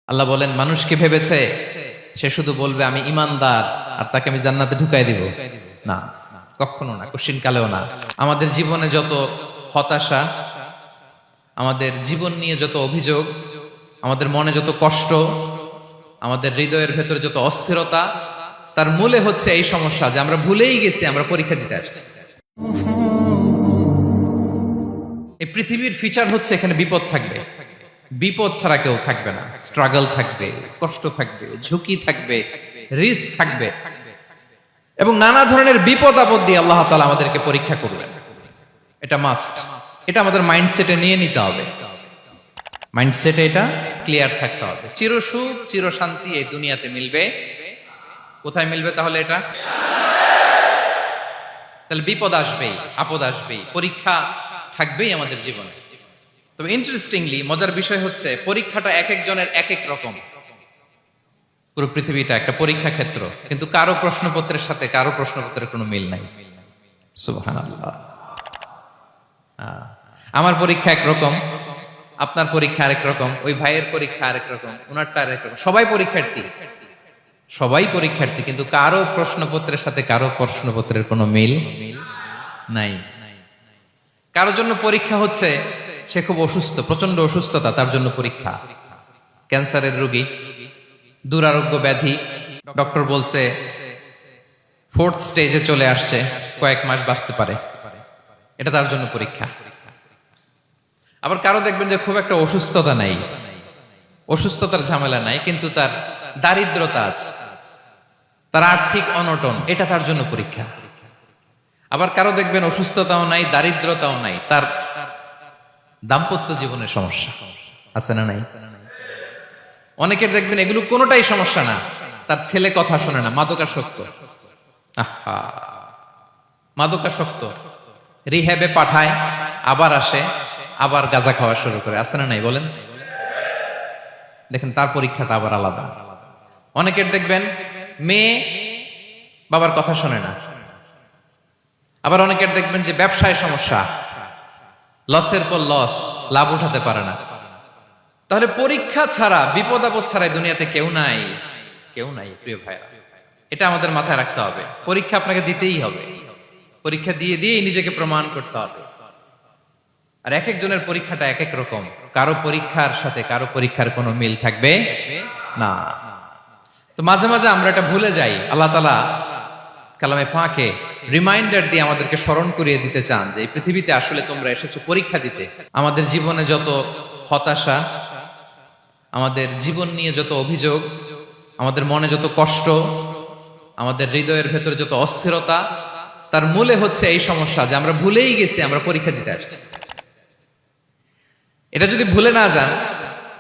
আল্লাহ বলেন মানুষ কি ভেবেছে সে শুধু বলবে আমি ইমানদার আর তাকে আমি জান্নাতে ঢুকাই দিব? না, কখনো না, কোশ্চিন কালেও না। আমাদের জীবনে যত হতাশা, আমাদের জীবন নিয়ে যত অভিযোগ, আমাদের মনে যত কষ্ট, আমাদের হৃদয়ের ভেতরে যত অস্থিরতা, তার মূলে হচ্ছে এই সমস্যা যে আমরা ভুলেই গেছি আমরা পরীক্ষা দিতে আসছি। এই পৃথিবীর ফিচার হচ্ছে এখানে বিপদ থাকবে, বিপদ ছাড়া কেউ থাকবে না। স্ট্রাগল থাকবে, কষ্ট থাকবে, ঝুঁকি থাকবে, রিস্ক থাকবে, এবং নানা ধরনের বিপদ আপদ দিয়ে আল্লাহ তাআলা আমাদেরকে পরীক্ষা করবেন। এটা মাস্ট, এটা আমাদের মাইন্ডসেটে নিয়ে নিতে হবে। মাইন্ডসেটে এটা ক্লিয়ার থাকতে হবে। চিরসুখ চিরশান্তি এই দুনিয়াতে মিলবে, কোথায় মিলবে তাহলে? এটা তাহলে বিপদ আসবেই, আপদ আসবেই, পরীক্ষা থাকবেই আমাদের জীবনে। তবে ইন্টারেস্টিংলি মজার বিষয় হচ্ছে পরীক্ষাটা এক একজনের এক এক রকম। পুরো পৃথিবীটা একটা পরীক্ষা ক্ষেত্র, কিন্তু কারো প্রশ্নপত্রের সাথে কারো প্রশ্নপত্রের কোনো মিল নাই। সুবহানাল্লাহ। আমার পরীক্ষা একরকম, আপনার পরীক্ষা আরেক রকম, ওই ভাইয়ের পরীক্ষা আরেক রকম, ওনারটা আরেক রকম। সবাই পরীক্ষার্থী, সবাই পরীক্ষার্থী, কিন্তু কারো প্রশ্নপত্রের সাথে কারো প্রশ্নপত্রের কোনো মিল নাই। কারোর জন্য পরীক্ষা হচ্ছে সে খুব অসুস্থ, প্রচন্ড অসুস্থতা, তার জন্য পরীক্ষা। ক্যান্সারের রোগী, দুরারোগ্য ব্যাধি, ডক্টর বলছে 4th স্টেজে চলে আসছে, কয়েক মাস বাঁচতে পারে, এটা তার জন্য পরীক্ষা। আবার কারো দেখবেন যে খুব একটা অসুস্থতা নাই, অসুস্থতার ঝামেলা নাই, কিন্তু তার দারিদ্রতা আছে, তার আর্থিক অনটন, এটা তার জন্য পরীক্ষা। আবার কারো দেখবেন অসুস্থতাও নাই, দারিদ্রতাও নাই, তার দাম্পত্য জীবনের সমস্যা আছে না নাই? অনেকের দেখবেন এগুলো কোনোটাই সমস্যা না, তার ছেলে কথা শোনে না, মাদকাসক্ত। আহা, মাদকাসক্ত, রিহ্যাবে পাঠায়, আবার আসে, আবার গাঁজা খাওয়া শুরু করে, আছে না নাই বলেন? দেখেন তার পরীক্ষাটা আবার আলাদা। অনেকের দেখবেন মেয়ে বাবার কথা শোনে না। আবার অনেকের দেখবেন যে ব্যবসায় সমস্যা, লসের পর লস, লাভ উঠাতে পারে না। তাহলে পরীক্ষা ছাড়া, বিপদ আপদ ছাড়া দুনিয়াতে কেউ নাই, কেউ নাই প্রিয় ভাইরা। এটা আমাদের মাথায় রাখতে হবে। পরীক্ষা আপনাকে দিতেই হবে, পরীক্ষা দিয়ে দিয়েই নিজেকে প্রমাণ করতে হবে। আর এক একজনের পরীক্ষাটা এক এক রকম, কারো পরীক্ষার সাথে কারো পরীক্ষার কোনো মিল থাকবে না। তো মাঝে মাঝে আমরা এটা ভুলে যাই। আল্লাহ তাআলা কালামে পাকে রিমাইন্ডার দিয়ে আমাদেরকে স্মরণ করিয়ে দিতে চান যে এই পৃথিবীতে আসলে তোমরা এসেছো পরীক্ষা দিতে। আমাদের জীবনে যত হতাশা, আমাদের জীবন নিয়ে যত অভিযোগ, আমাদের মনে যত কষ্ট, আমাদের হৃদয়ের ভেতরে যত অস্থিরতা, তার মূলে হচ্ছে এই সমস্যা যে আমরা ভুলেই গেছি আমরা পরীক্ষা দিতে আসছি। এটা যদি ভুলে না যান,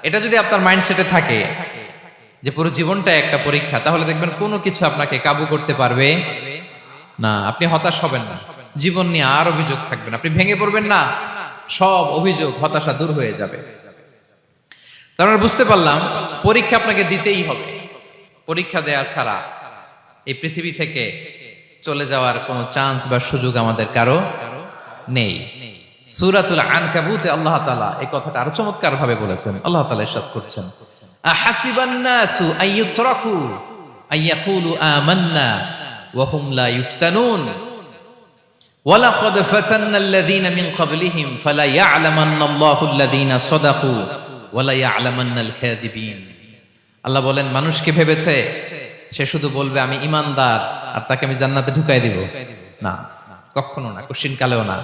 এটা যদি আপনার মাইন্ডসেটে থাকে যে পুরো জীবনটা একটা পরীক্ষা, তাহলে দেখবেন কোনো কিছু আপনাকে কাবু করতে পারবে না। আপনি হতাশ হবেন না, জীবন নিয়ে আর অভিযোগ থাকবে না, আপনি ভেঙে পড়বেন না, সব অভিযোগ হতাশা দূর হয়ে যাবে। তারপর বুঝতে পারলাম পরীক্ষা আপনাকে দিতেই হবে। পরীক্ষা দেয়া ছাড়া এই পৃথিবী থেকে চলে যাওয়ার কোনো চান্স বা সুযোগ আমাদের কারো নেই। সূরাতুল আনকাবুতে আল্লাহ তাআলা এই কথাটা আরো চমৎকার ভাবে বলেছেন। আল্লাহ তাআলা ইরশাদ করছেন, আহাসিবান নাসু আইয়ুতরাকু আইয়াকুলু আমান্না ওয়া হুম লা ইফতানুন ওয়ালাকাদ ফাতান্নাল্লাযীনা মিন ক্বাবলিহিম ফালা ইয়া'লামান্নাল্লাহুল্লাযীনা সাদাকু ওয়ালা ইয়া'লামান্নাল কাযিবিন। আল্লাহ বলেন মানুষ কি ভেবেছে সে শুধু বলবে আমি ইমানদার আর তাকে আমি জান্নাতে ঢুকাই দিব? না, কখনো না, কোশ্চিন কালেও না।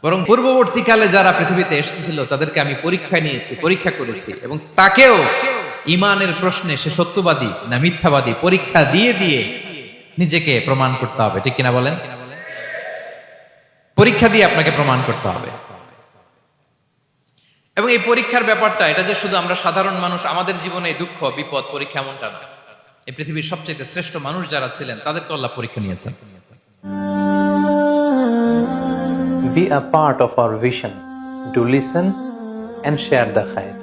বরং পূর্ববর্তী কালে যারা পৃথিবীতে এসেছিল তাদেরকে আমি পরীক্ষা নিয়েছি, পরীক্ষা করেছি, এবং তাকেও ইমানের প্রশ্নে সে সত্যবাদী না মিথ্যাবাদী পরীক্ষা দিয়ে দিয়ে নিজেকে প্রমাণ করতে হবে। ঠিক কিনা বলেন? পরীক্ষা দিয়ে আপনাকে প্রমাণ করতে হবে। এবং এই পরীক্ষার ব্যাপারটা, এটা যে শুধু আমরা সাধারণ মানুষ আমাদের জীবনে দুঃখ বিপদ পরীক্ষা, এমনটা না। এই পৃথিবীর সবচেয়ে শ্রেষ্ঠ মানুষ যারা ছিলেন তাদেরকে আল্লাহ পরীক্ষা নিয়েছেন। Be a part of our vision. Do listen and share the khair.